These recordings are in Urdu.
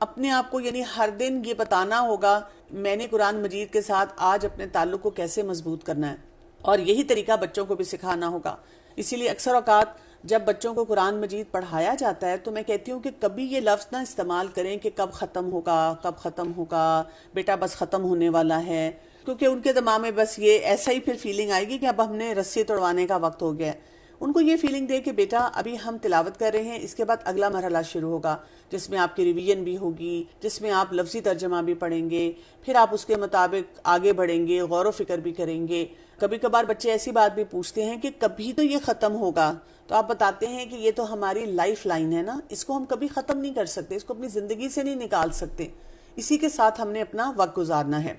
اپنے آپ کو یعنی ہر دن یہ بتانا ہوگا میں نے قرآن مجید کے ساتھ آج اپنے تعلق کو کیسے مضبوط کرنا ہے، اور یہی طریقہ بچوں کو بھی سکھانا ہوگا۔ اسی لیے اکثر اوقات جب بچوں کو قرآن مجید پڑھایا جاتا ہے تو میں کہتی ہوں کہ کبھی یہ لفظ نہ استعمال کریں کہ کب ختم ہوگا، کب ختم ہوگا، بیٹا بس ختم ہونے والا ہے، کیونکہ ان کے دماغ میں بس یہ ایسا ہی پھر فیلنگ آئے گی کہ اب ہم نے رسی توڑوانے کا وقت ہو گیا ہے۔ ان کو یہ فیلنگ دے کہ بیٹا ابھی ہم تلاوت کر رہے ہیں، اس کے بعد اگلا مرحلہ شروع ہوگا جس میں آپ کی ریویژن بھی ہوگی، جس میں آپ لفظی ترجمہ بھی پڑھیں گے، پھر آپ اس کے مطابق آگے بڑھیں گے، غور و فکر بھی کریں گے۔ کبھی کبھار بچے ایسی بات بھی پوچھتے ہیں کہ کبھی تو یہ ختم ہوگا، تو آپ بتاتے ہیں کہ یہ تو ہماری لائف لائن ہے نا، اس کو ہم کبھی ختم نہیں کر سکتے، اس کو اپنی زندگی سے نہیں نکال سکتے، اسی کے ساتھ ہم نے اپنا وقت گزارنا ہے۔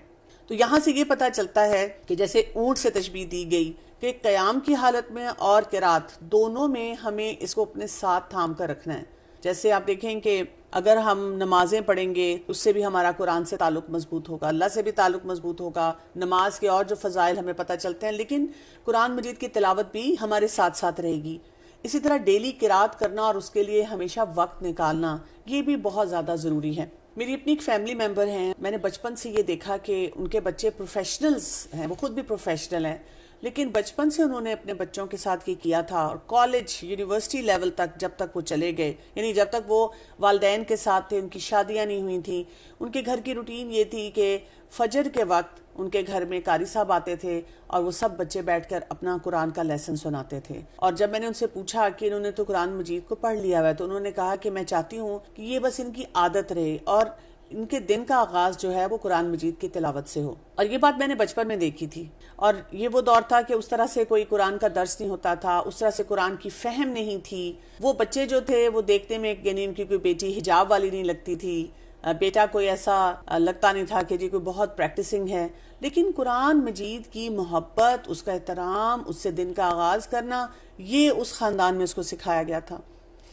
تو یہاں سے یہ پتہ چلتا ہے کہ جیسے اونٹ سے تشبیہ دی گئی کہ قیام کی حالت میں اور قرات دونوں میں ہمیں اس کو اپنے ساتھ تھام کر رکھنا ہے۔ جیسے آپ دیکھیں کہ اگر ہم نمازیں پڑھیں گے اس سے بھی ہمارا قرآن سے تعلق مضبوط ہوگا، اللہ سے بھی تعلق مضبوط ہوگا، نماز کے اور جو فضائل ہمیں پتہ چلتے ہیں، لیکن قرآن مجید کی تلاوت بھی ہمارے ساتھ ساتھ رہے گی۔ اسی طرح ڈیلی قرات کرنا اور اس کے لیے ہمیشہ وقت نکالنا یہ بھی بہت زیادہ ضروری ہے۔ میری اپنی ایک فیملی ممبر ہیں، میں نے بچپن سے یہ دیکھا کہ ان کے بچے پروفیشنلز ہیں، وہ خود بھی پروفیشنل ہیں، لیکن بچپن سے انہوں نے اپنے بچوں کے ساتھ یہ کیا تھا، اور کالج یونیورسٹی لیول تک جب تک وہ چلے گئے، یعنی جب تک وہ والدین کے ساتھ تھے، ان کی شادیاں نہیں ہوئی تھیں، ان کے گھر کی روٹین یہ تھی کہ فجر کے وقت ان کے گھر میں قاری صاحب آتے تھے اور وہ سب بچے بیٹھ کر اپنا قرآن کا لیسن سناتے تھے۔ اور جب میں نے ان سے پوچھا کہ انہوں نے تو قرآن مجید کو پڑھ لیا ہوا ہے، تو انہوں نے کہا کہ میں چاہتی ہوں کہ یہ بس ان کی عادت رہے اور ان کے دن کا آغاز جو ہے وہ قرآن مجید کی تلاوت سے ہو۔ اور یہ بات میں نے بچپن میں دیکھی تھی، اور یہ وہ دور تھا کہ اس طرح سے کوئی قرآن کا درس نہیں ہوتا تھا، اس طرح سے قرآن کی فہم نہیں تھی۔ وہ بچے جو تھے وہ دیکھنے میں یعنی ان کی کوئی بیٹی حجاب والی نہیں لگتی تھی، بیٹا کوئی ایسا لگتا نہیں تھا کہ جی کوئی بہت پریکٹسنگ ہے، لیکن قرآن مجید کی محبت، اس کا احترام، اس سے دن کا آغاز کرنا، یہ اس خاندان میں اس کو سکھایا گیا تھا۔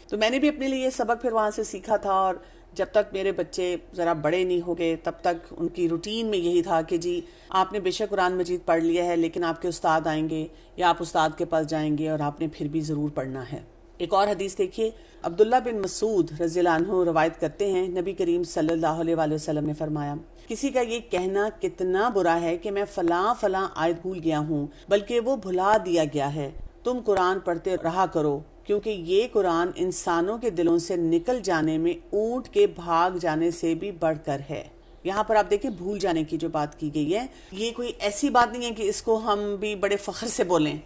تو میں نے بھی اپنے لیے یہ سبق پھر وہاں سے سیکھا تھا، اور جب تک میرے بچے ذرا بڑے نہیں ہو گئے تب تک ان کی روٹین میں یہی تھا کہ جی آپ نے بے شک قرآن مجید پڑھ لیا ہے، لیکن آپ کے استاد آئیں گے یا آپ استاد کے پاس جائیں گے اور آپ نے پھر بھی ضرور پڑھنا ہے۔ ایک اور حدیث دیکھیے، عبداللہ بن مسعود رضی اللہ عنہ روایت کرتے ہیں، نبی کریم صلی اللہ علیہ وآلہ وسلم نے فرمایا، کسی کا یہ کہنا کتنا برا ہے کہ میں فلاں فلاں آیت بھول گیا ہوں، بلکہ وہ بھلا دیا گیا ہے، تم قرآن پڑھتے رہا کرو، کیونکہ یہ قرآن انسانوں کے دلوں سے نکل جانے میں اونٹ کے بھاگ جانے سے بھی بڑھ کر ہے۔ یہاں پر آپ دیکھیں بھول جانے کی جو بات کی گئی ہے، یہ کوئی ایسی بات نہیں ہے کہ اس کو ہم بھی بڑے فخر سے بولیں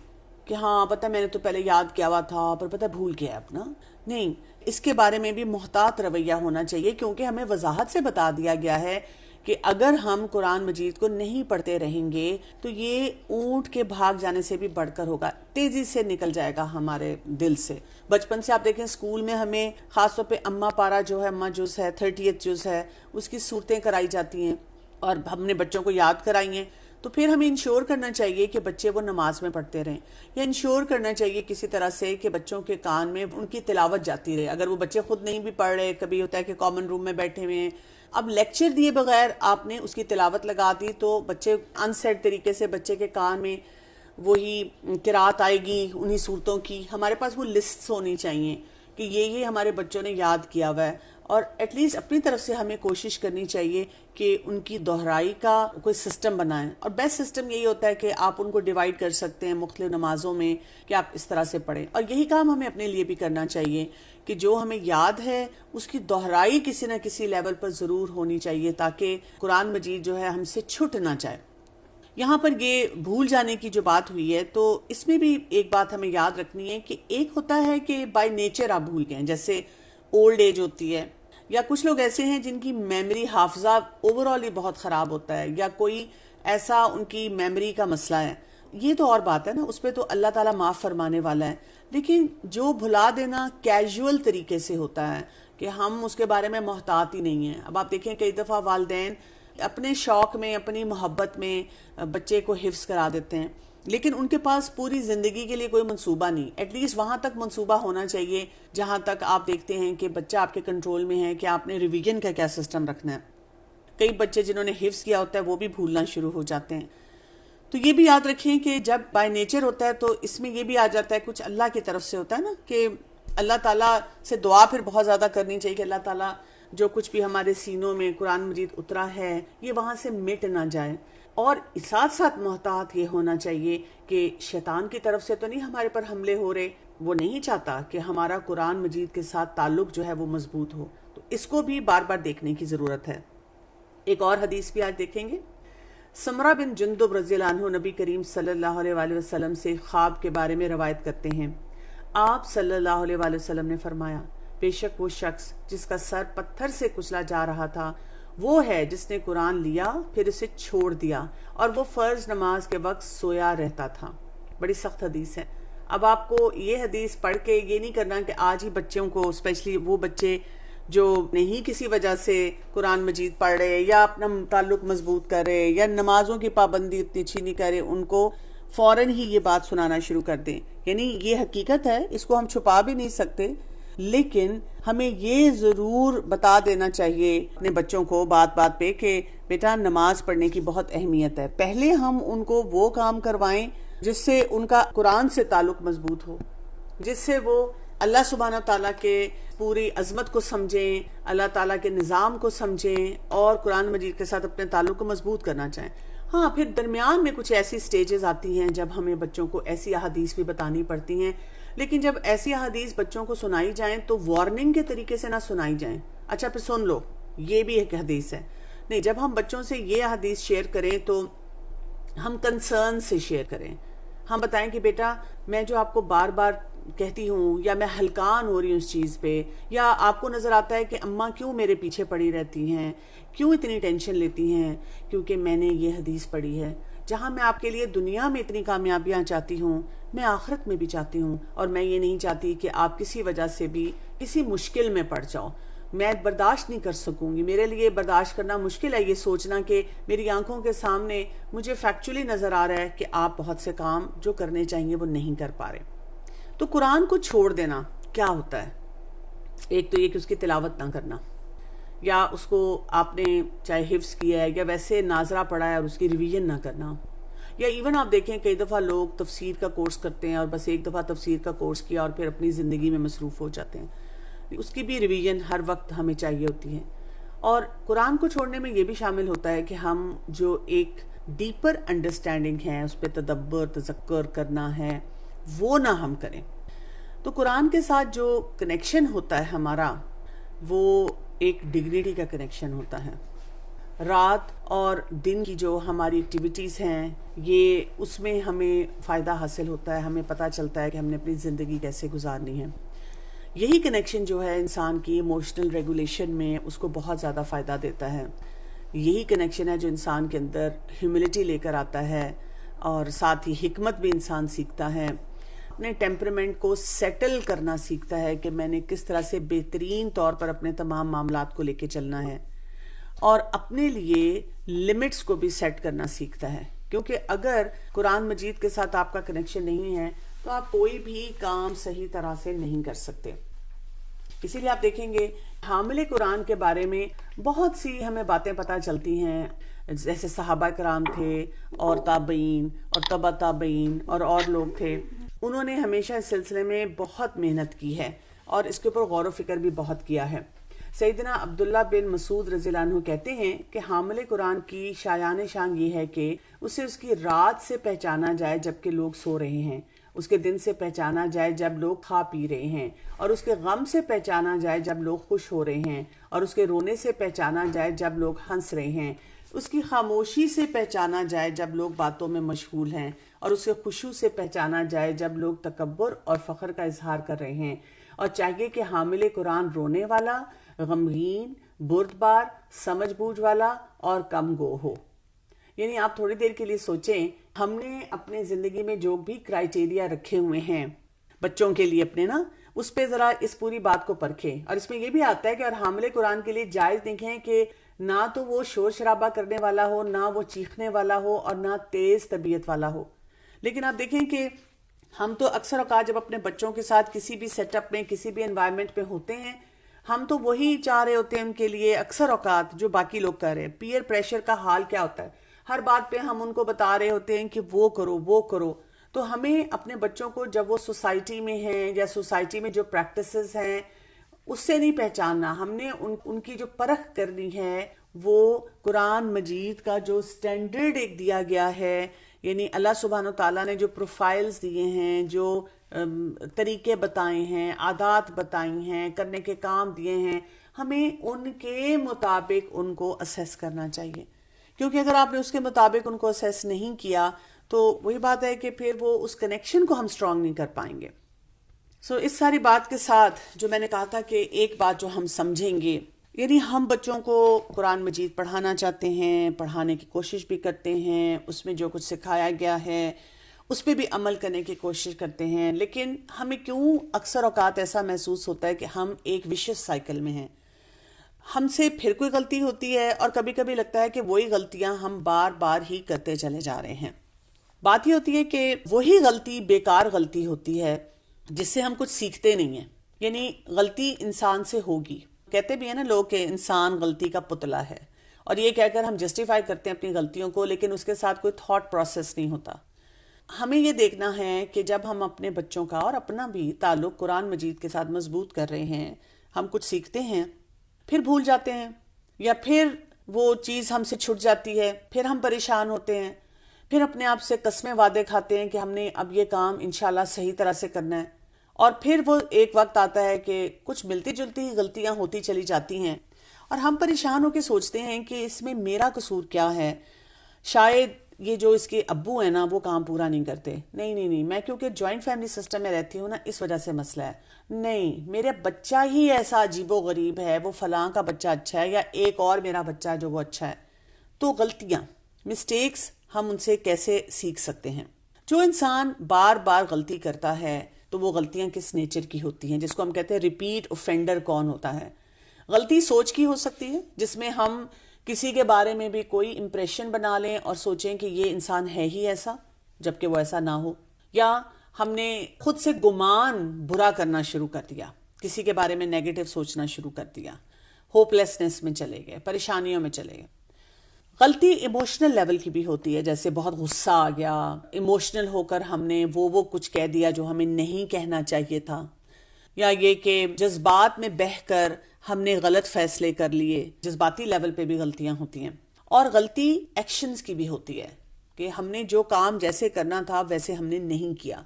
کہ ہاں پتہ میں نے تو پہلے یاد کیا ہوا تھا پر پتہ بھول گیا اپنا، نہیں، اس کے بارے میں بھی محتاط رویہ ہونا چاہیے، کیونکہ ہمیں وضاحت سے بتا دیا گیا ہے کہ اگر ہم قرآن مجید کو نہیں پڑھتے رہیں گے تو یہ اونٹ کے بھاگ جانے سے بھی بڑھ کر ہوگا، تیزی سے نکل جائے گا ہمارے دل سے۔ بچپن سے آپ دیکھیں اسکول میں ہمیں خاص طور پہ اماں پارا جو ہے، اماں جز ہے، 30th جز ہے، اس کی صورتیں کرائی جاتی ہیں اور ہم نے بچوں کو یاد کرائی ہیں، تو پھر ہمیں انشور کرنا چاہیے کہ بچے وہ نماز میں پڑھتے رہیں، یا انشور کرنا چاہیے کسی طرح سے کہ بچوں کے کان میں ان کی تلاوت جاتی رہے۔ اگر وہ بچے خود نہیں بھی پڑھ رہے، کبھی ہوتا ہے کہ کامن روم میں بیٹھے ہوئے ہیں، اب لیکچر دیے بغیر آپ نے اس کی تلاوت لگا دی تو بچے انسیٹ طریقے سے بچے کے کان میں وہی قرات آئے گی انہی صورتوں کی۔ ہمارے پاس وہ لسٹس ہونی چاہیے کہ یہ ہمارے بچوں نے یاد کیا ہوا ہے، اور ایٹ لیسٹ اپنی طرف سے ہمیں کوشش کرنی چاہیے کہ ان کی دہرائی کا کوئی سسٹم بنائیں، اور بیسٹ سسٹم یہی ہوتا ہے کہ آپ ان کو ڈیوائیڈ کر سکتے ہیں مختلف نمازوں میں کہ آپ اس طرح سے پڑھیں، اور یہی کام ہمیں اپنے لیے بھی کرنا چاہیے کہ جو ہمیں یاد ہے اس کی دہرائی کسی نہ کسی لیول پر ضرور ہونی چاہیے تاکہ قرآن مجید جو ہے ہم سے چھٹ نہ جائے۔ یہاں پر یہ بھول جانے کی جو بات ہوئی ہے تو اس میں بھی ایک بات ہمیں یاد رکھنی ہے کہ ایک ہوتا ہے کہ بائی نیچر آپ بھول گئے، جیسے اولڈ ایج ہوتی ہے، یا کچھ لوگ ایسے ہیں جن کی میموری حافظہ اوورال ہی بہت خراب ہوتا ہے، یا کوئی ایسا ان کی میموری کا مسئلہ ہے، یہ تو اور بات ہے نا، اس پہ تو اللہ تعالیٰ معاف فرمانے والا ہے۔ لیکن جو بھلا دینا کیجول طریقے سے ہوتا ہے کہ ہم اس کے بارے میں محتاط ہی نہیں ہیں۔ اب آپ دیکھیں کئی دفعہ والدین اپنے شوق میں، اپنی محبت میں بچے کو حفظ کرا دیتے ہیں، لیکن ان کے پاس پوری زندگی کے لیے کوئی منصوبہ نہیں، ایٹ لیسٹ وہاں تک منصوبہ ہونا چاہیے جہاں تک آپ دیکھتے ہیں کہ بچہ آپ کے کنٹرول میں ہے کہ آپ نے ریویژن کا کیا سسٹم رکھنا ہے۔ کئی بچے جنہوں نے حفظ کیا ہوتا ہے وہ بھی بھولنا شروع ہو جاتے ہیں۔ تو یہ بھی یاد رکھیں کہ جب بائی نیچر ہوتا ہے تو اس میں یہ بھی آ جاتا ہے، کچھ اللہ کی طرف سے ہوتا ہے نا، کہ اللہ تعالیٰ سے دعا پھر بہت زیادہ کرنی چاہیے کہ اللہ تعالیٰ جو کچھ بھی ہمارے سینوں میں قرآن مجید اترا ہے یہ وہاں سے مٹ نہ جائے، اور ساتھ ساتھ محتاط یہ ہونا چاہیے کہ شیطان کی طرف سے تو نہیں ہمارے پر حملے ہو رہے، وہ نہیں چاہتا کہ ہمارا قرآن مجید کے ساتھ تعلق جو ہے وہ مضبوط ہو، تو اس کو بھی بار بار دیکھنے کی ضرورت ہے۔ ایک اور حدیث بھی آج دیکھیں گے۔ سمرہ بن جندب رضی اللہ عنہ نبی کریم صلی اللہ علیہ وآلہ وسلم سے خواب کے بارے میں روایت کرتے ہیں۔ آپ صلی اللہ علیہ وآلہ وسلم نے فرمایا، بے شک وہ شخص جس کا سر پتھر سے کچلا جا رہا تھا وہ ہے جس نے قرآن لیا پھر اسے چھوڑ دیا اور وہ فرض نماز کے وقت سویا رہتا تھا۔ بڑی سخت حدیث ہے۔ اب آپ کو یہ حدیث پڑھ کے یہ نہیں کرنا کہ آج ہی بچوں کو، اسپیشلی وہ بچے جو نہیں کسی وجہ سے قرآن مجید پڑھ رہے یا اپنا تعلق مضبوط کر رہے یا نمازوں کی پابندی اتنی اچھی نہیں کر رہے، ان کو فوراً ہی یہ بات سنانا شروع کر دیں۔ یعنی یہ حقیقت ہے، اس کو ہم چھپا بھی نہیں سکتے، لیکن ہمیں یہ ضرور بتا دینا چاہیے اپنے بچوں کو بات بات پہ کہ بیٹا نماز پڑھنے کی بہت اہمیت ہے۔ پہلے ہم ان کو وہ کام کروائیں جس سے ان کا قرآن سے تعلق مضبوط ہو، جس سے وہ اللہ سبحانہ تعالیٰ کے پوری عظمت کو سمجھیں، اللہ تعالیٰ کے نظام کو سمجھیں اور قرآن مجید کے ساتھ اپنے تعلق کو مضبوط کرنا چاہیں۔ ہاں، پھر درمیان میں کچھ ایسی سٹیجز آتی ہیں جب ہمیں بچوں کو ایسی احادیث بھی بتانی پڑتی ہیں، لیکن جب ایسی احادیث بچوں کو سنائی جائیں تو وارننگ کے طریقے سے نہ سنائی جائیں، اچھا پھر سن لو یہ بھی ایک حدیث ہے، نہیں، جب ہم بچوں سے یہ حدیث شیئر کریں تو ہم کنسرن سے شیئر کریں۔ ہم بتائیں کہ بیٹا میں جو آپ کو بار بار کہتی ہوں یا میں ہلکان ہو رہی ہوں اس چیز پہ، یا آپ کو نظر آتا ہے کہ اماں کیوں میرے پیچھے پڑی رہتی ہیں، کیوں اتنی ٹینشن لیتی ہیں، کیونکہ میں نے یہ حدیث پڑھی ہے، جہاں میں آپ کے لیے دنیا میں اتنی کامیابیاں چاہتی ہوں میں آخرت میں بھی چاہتی ہوں، اور میں یہ نہیں چاہتی کہ آپ کسی وجہ سے بھی کسی مشکل میں پڑ جاؤ۔ میں برداشت نہیں کر سکوں گی، میرے لیے برداشت کرنا مشکل ہے یہ سوچنا کہ میری آنکھوں کے سامنے مجھے فیکچولی نظر آ رہا ہے کہ آپ بہت سے کام جو کرنے چاہیے وہ نہیں کر پا رہے۔ تو قرآن کو چھوڑ دینا کیا ہوتا ہے؟ ایک تو یہ کہ اس کی تلاوت نہ کرنا، یا اس کو آپ نے چاہے حفظ کیا ہے یا ویسے ناظرہ پڑھا ہے اور اس کی ریویژن نہ کرنا، یا ایون آپ دیکھیں کئی دفعہ لوگ تفسیر کا کورس کرتے ہیں اور بس ایک دفعہ تفسیر کا کورس کیا اور پھر اپنی زندگی میں مصروف ہو جاتے ہیں، اس کی بھی ریویژن ہر وقت ہمیں چاہیے ہوتی ہے۔ اور قرآن کو چھوڑنے میں یہ بھی شامل ہوتا ہے کہ ہم جو ایک ڈیپر انڈرسٹینڈنگ ہے، اس پہ تدبر تذکر کرنا ہے، وہ نہ ہم کریں۔ تو قرآن کے ساتھ جو کنیکشن ہوتا ہے ہمارا، وہ ایک ڈگنیٹی کا کنیکشن ہوتا ہے۔ رات اور دن کی جو ہماری ایکٹیویٹیز ہیں، یہ اس میں ہمیں فائدہ حاصل ہوتا ہے، ہمیں پتہ چلتا ہے کہ ہم نے اپنی زندگی کیسے گزارنی ہے۔ یہی کنیکشن جو ہے انسان کی ایموشنل ریگولیشن میں اس کو بہت زیادہ فائدہ دیتا ہے۔ یہی کنیکشن ہے جو انسان کے اندر ہیوملٹی لے کر آتا ہے، اور ساتھ ہی حکمت بھی انسان سیکھتا ہے، اپنے ٹیمپرمنٹ کو سیٹل کرنا سیکھتا ہے کہ میں نے کس طرح سے بہترین طور پر اپنے تمام معاملات کو لے کے چلنا ہے، اور اپنے لیے لمٹس کو بھی سیٹ کرنا سیکھتا ہے، کیونکہ اگر قرآن مجید کے ساتھ آپ کا کنیکشن نہیں ہے تو آپ کوئی بھی کام صحیح طرح سے نہیں کر سکتے۔ اسی لیے آپ دیکھیں گے حامل قرآن کے بارے میں بہت سی ہمیں باتیں پتہ چلتی ہیں، جیسے صحابہ کرام تھے اور تابعین اور تبع تابعین اور لوگ تھے، انہوں نے ہمیشہ اس سلسلے میں بہت محنت کی ہے اور اس کے اوپر غور و فکر بھی بہت کیا ہے۔ سیدنا عبداللہ بن مسعود رضی اللہ عنہ کہتے ہیں کہ حامل قرآن کی شایان شان یہ ہے کہ اسے اس کی رات سے پہچانا جائے جبکہ لوگ سو رہے ہیں، اس کے دن سے پہچانا جائے جب لوگ کھا پی رہے ہیں، اور اس کے غم سے پہچانا جائے جب لوگ خوش ہو رہے ہیں، اور اس کے رونے سے پہچانا جائے جب لوگ ہنس رہے ہیں، اس کی خاموشی سے پہچانا جائے جب لوگ باتوں میں مشغول ہیں، اور اس کے خشوع سے پہچانا جائے جب لوگ تکبر اور فخر کا اظہار کر رہے ہیں۔ اور چاہیے کہ حامل قرآن رونے والا، غمگین، بردبار، سمجھ بوجھ والا اور کم گو ہو۔ یعنی آپ تھوڑی دیر کے لیے سوچیں، ہم نے اپنے زندگی میں جو بھی کرائیٹیریا رکھے ہوئے ہیں بچوں کے لیے اپنے نا، اس پہ ذرا اس پوری بات کو پرکھیں۔ اور اس میں یہ بھی آتا ہے کہ اور حامل قرآن کے لیے جائز دیکھیں کہ نہ تو وہ شور شرابہ کرنے والا ہو، نہ وہ چیخنے والا ہو، اور نہ تیز طبیعت والا ہو۔ لیکن آپ دیکھیں کہ ہم تو اکثر اوقات جب اپنے بچوں کے ساتھ کسی بھی سیٹ اپ میں، کسی بھی انوائرمنٹ میں ہوتے ہیں، ہم تو وہی چاہ رہے ہوتے ہیں ان کے لیے اکثر اوقات جو باقی لوگ کر رہے ہیں۔ پیئر پریشر کا حال کیا ہوتا ہے، ہر بات پہ ہم ان کو بتا رہے ہوتے ہیں کہ وہ کرو وہ کرو۔ تو ہمیں اپنے بچوں کو جب وہ سوسائٹی میں ہیں یا سوسائٹی میں جو پریکٹسز ہیں اس سے نہیں پہچاننا. ہم نے ان کی جو پرکھ کرنی ہے وہ قرآن مجید کا جو سٹینڈرڈ ایک دیا گیا ہے، یعنی اللہ سبحانہ و تعالیٰ نے جو پروفائلز دیے ہیں، جو طریقے بتائے ہیں، عادات بتائی ہیں، کرنے کے کام دیے ہیں، ہمیں ان کے مطابق ان کو اسیس کرنا چاہیے. کیونکہ اگر آپ نے اس کے مطابق ان کو اسیس نہیں کیا تو وہی بات ہے کہ پھر وہ اس کنیکشن کو ہم سٹرونگ نہیں کر پائیں گے. اس ساری بات کے ساتھ جو میں نے کہا تھا کہ ایک بات جو ہم سمجھیں گے، یعنی ہم بچوں کو قرآن مجید پڑھانا چاہتے ہیں، پڑھانے کی کوشش بھی کرتے ہیں، اس میں جو کچھ سکھایا گیا ہے اس پہ بھی عمل کرنے کی کوشش کرتے ہیں، لیکن ہمیں کیوں اکثر اوقات ایسا محسوس ہوتا ہے کہ ہم ایک ویشس سائیکل میں ہیں. ہم سے پھر کوئی غلطی ہوتی ہے اور کبھی کبھی لگتا ہے کہ وہی غلطیاں ہم بار بار ہی کرتے چلے جا رہے ہیں. بات یہ ہوتی ہے کہ وہی غلطی بیکار غلطی ہوتی ہے جس سے ہم کچھ سیکھتے نہیں ہیں. یعنی غلطی انسان سے ہوگی، کہتے بھی ہیں نا لوگ کہ انسان غلطی کا پتلا ہے، اور یہ کہہ کر ہم جسٹیفائی کرتے ہیں اپنی غلطیوں کو، لیکن اس کے ساتھ کوئی تھاٹ پروسیس نہیں ہوتا. ہمیں یہ دیکھنا ہے کہ جب ہم اپنے بچوں کا اور اپنا بھی تعلق قرآن مجید کے ساتھ مضبوط کر رہے ہیں، ہم کچھ سیکھتے ہیں، پھر بھول جاتے ہیں، یا پھر وہ چیز ہم سے چھٹ جاتی ہے، پھر ہم پریشان ہوتے ہیں، پھر اپنے آپ سے قسمیں وعدے کھاتے ہیں کہ ہم نے اب یہ کام انشاءاللہ صحیح طرح سے کرنا ہے، اور پھر وہ ایک وقت آتا ہے کہ کچھ ملتی جلتی ہی غلطیاں ہوتی چلی جاتی ہیں، اور ہم پریشان ہو کے سوچتے ہیں کہ اس میں میرا قصور کیا ہے. شاید یہ جو اس کے ابو ہیں نا وہ کام پورا نہیں کرتے، نہیں میں کیونکہ جوائنٹ فیملی سسٹم میں رہتی ہوں نا اس وجہ سے مسئلہ ہے، نہیں میرے بچہ ہی ایسا عجیب و غریب ہے، وہ فلاں کا بچہ اچھا ہے یا ایک اور میرا بچہ ہے جو وہ اچھا ہے. تو غلطیاں، مسٹیکس ہم ان سے کیسے سیکھ سکتے ہیں؟ جو انسان بار بار غلطی کرتا ہے تو وہ غلطیاں کس نیچر کی ہوتی ہیں، جس کو ہم کہتے ہیں ریپیٹ اوفینڈر کون ہوتا ہے؟ غلطی سوچ کی ہو سکتی ہے، جس میں ہم کسی کے بارے میں بھی کوئی امپریشن بنا لیں اور سوچیں کہ یہ انسان ہے ہی ایسا جبکہ وہ ایسا نہ ہو، یا ہم نے خود سے گمان برا کرنا شروع کر دیا، کسی کے بارے میں نیگیٹو سوچنا شروع کر دیا، ہوپ لیسنس میں چلے گئے، پریشانیوں میں چلے گئے. غلطی ایموشنل لیول کی بھی ہوتی ہے، جیسے بہت غصہ آ گیا، ایموشنل ہو کر ہم نے وہ کچھ کہہ دیا جو ہمیں نہیں کہنا چاہیے تھا، یا یہ کہ جذبات میں بہہ کر ہم نے غلط فیصلے کر لیے. جذباتی لیول پہ بھی غلطیاں ہوتی ہیں. اور غلطی ایکشنز کی بھی ہوتی ہے کہ ہم نے جو کام جیسے کرنا تھا ویسے ہم نے نہیں کیا.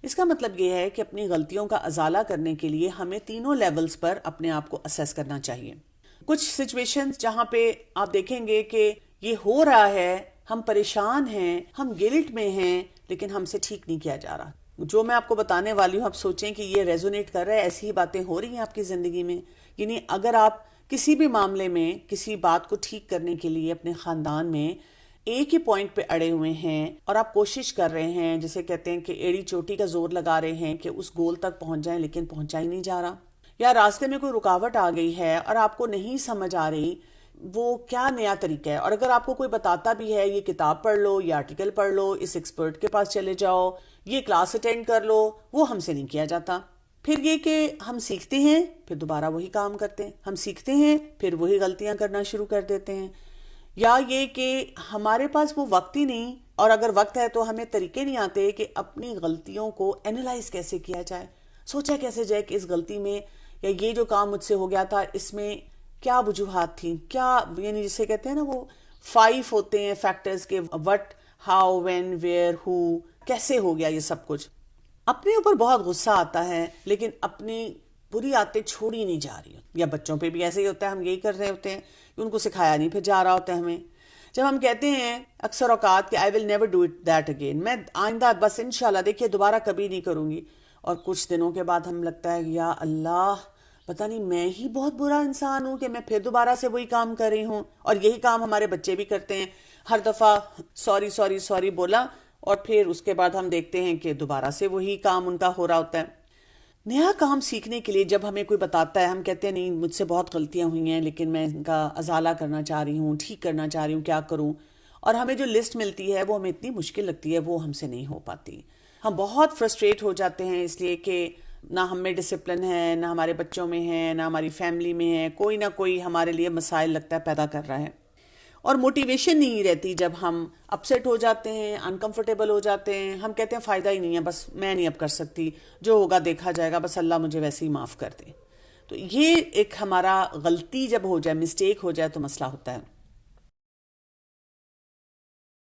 اس کا مطلب یہ ہے کہ اپنی غلطیوں کا ازالہ کرنے کے لیے ہمیں تینوں لیولز پر اپنے آپ کو اسیس کرنا چاہیے. کچھ سچویشنز جہاں پہ آپ دیکھیں گے کہ یہ ہو رہا ہے، ہم پریشان ہیں، ہم گلٹ میں ہیں، لیکن ہم سے ٹھیک نہیں کیا جا رہا. جو میں آپ کو بتانے والی ہوں آپ سوچیں کہ یہ ریزونیٹ کر رہا ہے، ایسی ہی باتیں ہو رہی ہیں آپ کی زندگی میں. یعنی اگر آپ کسی بھی معاملے میں کسی بات کو ٹھیک کرنے کے لیے اپنے خاندان میں ایک ہی پوائنٹ پہ اڑے ہوئے ہیں اور آپ کوشش کر رہے ہیں، جسے کہتے ہیں کہ ایڑی چوٹی کا زور لگا رہے ہیں کہ اس گول تک پہنچ جائیں لیکن پہنچا ہی نہیں جا رہا، یا راستے میں کوئی رکاوٹ آ گئی ہے اور آپ کو نہیں سمجھ آ رہی وہ کیا نیا طریقہ ہے، اور اگر آپ کو کوئی بتاتا بھی ہے یہ کتاب پڑھ لو، یہ آرٹیکل پڑھ لو، اس ایکسپرٹ کے پاس چلے جاؤ، یہ کلاس اٹینڈ کر لو، وہ ہم سے نہیں کیا جاتا. پھر یہ کہ ہم سیکھتے ہیں پھر دوبارہ وہی کام کرتے ہیں، ہم سیکھتے ہیں پھر وہی غلطیاں کرنا شروع کر دیتے ہیں، یا یہ کہ ہمارے پاس وہ وقت ہی نہیں، اور اگر وقت ہے تو ہمیں طریقے نہیں آتے کہ اپنی غلطیوں کو اینالائز کیسے کیا جائے، سوچا کیسے جائے کہ اس غلطی میں یا یہ جو کام مجھ سے ہو گیا تھا اس میں کیا وجوہات تھیں، کیا یعنی جسے کہتے ہیں نا وہ 5 ہوتے ہیں فیکٹرز کے، وٹ، ہاؤ، وین، ویئر، ہو، کیسے ہو گیا یہ سب کچھ. اپنے اوپر بہت غصہ آتا ہے لیکن اپنی بری عادتیں چھوڑی نہیں جا رہی، یا بچوں پہ بھی ایسے ہی ہوتا ہے، ہم یہی کر رہے ہوتے ہیں کہ ان کو سکھایا نہیں پھر جا رہا ہوتا ہے ہمیں. جب ہم کہتے ہیں اکثر اوقات کہ I will never do it that again, میں آئندہ بس انشاءاللہ دیکھیے دوبارہ کبھی نہیں کروں گی، اور کچھ دنوں کے بعد ہم لگتا ہے یا اللہ پتہ نہیں میں ہی بہت برا انسان ہوں کہ میں پھر دوبارہ سے وہی کام کر رہی ہوں. اور یہی کام ہمارے بچے بھی کرتے ہیں، ہر دفعہ سوری سوری سوری بولا اور پھر اس کے بعد ہم دیکھتے ہیں کہ دوبارہ سے وہی کام ان کا ہو رہا ہوتا ہے. نیا کام سیکھنے کے لیے جب ہمیں کوئی بتاتا ہے، ہم کہتے ہیں نہیں مجھ سے بہت غلطیاں ہوئی ہیں لیکن میں ان کا ازالہ کرنا چاہ رہی ہوں، ٹھیک کرنا چاہ رہی ہوں، کیا کروں؟ اور ہمیں جو لسٹ ملتی ہے وہ ہمیں اتنی مشکل لگتی ہے، وہ ہم سے نہیں ہو پاتی. ہم بہت فرسٹریٹ ہو جاتے ہیں اس لیے کہ نہ ہم میں ڈسپلن ہے، نہ ہمارے بچوں میں ہے، نہ ہماری فیملی میں ہے، کوئی نہ کوئی ہمارے لیے مسائل لگتا ہے پیدا کر رہا ہے. اور موٹیویشن نہیں رہتی جب ہم اپسیٹ ہو جاتے ہیں، انکمفرٹیبل ہو جاتے ہیں، ہم کہتے ہیں فائدہ ہی نہیں ہے، بس میں نہیں اب کر سکتی، جو ہوگا دیکھا جائے گا، بس اللہ مجھے ویسے ہی معاف کر دے. تو تو یہ ایک ہمارا غلطی جب ہو جائے، مسٹیک ہو جائے تو مسئلہ ہوتا ہے.